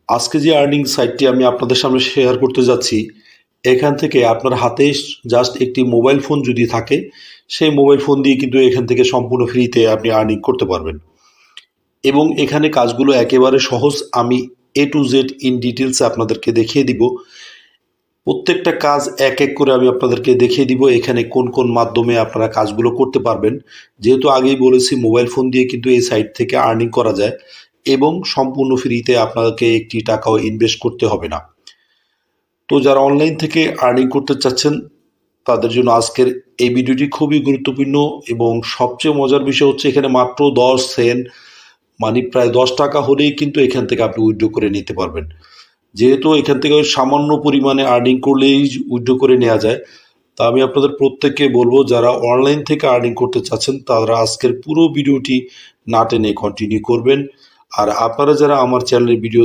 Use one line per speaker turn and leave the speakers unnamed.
আজকে যে আর্নিং সাইটটি আমি আপনাদের সামনে শেয়ার করতে যাচ্ছি, এখান থেকে আপনার হাতে জাস্ট একটি মোবাইল ফোন যদি থাকে, সেই মোবাইল ফোন দিয়ে কিন্তু এখান থেকে সম্পূর্ণ ফ্রিতে আপনি আর্নিং করতে পারবেন। এবং এখানে কাজগুলো একেবারে সহজ। আমি A to Z ইন ডিটেলসে আপনাদেরকে দেখিয়ে দিব। প্রত্যেকটা কাজ এক এক করে আমি আপনাদেরকে দেখিয়ে দিব এখানে কোন কোন মাধ্যমে আপনারা কাজগুলো করতে পারবেন। যেহেতু আগেই বলেছি মোবাইল ফোন দিয়ে কিন্তু এই সাইট থেকে আর্নিং করা যায় এবং সম্পূর্ণ ফ্রিতে আপনাকে একটি টাকাও ইনভেস্ট করতে হবে না। তো যারা অনলাইন থেকে আর্নিং করতে চাচ্ছেন তাদের জন্য আজকের এই ভিডিওটি খুবই গুরুত্বপূর্ণ এবং সবচেয়ে মজার বিষয় হচ্ছে এখানে মাত্র 10 সেন্ট মানে প্রায় 10 টাকা হলেই কিন্তু এখান থেকে আপনি উইথড্র করে নিতে পারবেন। যেহেতু এখান থেকে সামান্য পরিমাণে আর্নিং করলেই উইথড্র করে নেওয়া যায়, তা আমি আপনাদের প্রত্যেককে বলবো যারা অনলাইন থেকে আর্নিং করতে চাচ্ছেন তারা আজকের পুরো ভিডিওটি না টেনে কন্টিনিউ করবেন। আর আপনারা যারা আমার চ্যানেলের ভিডিও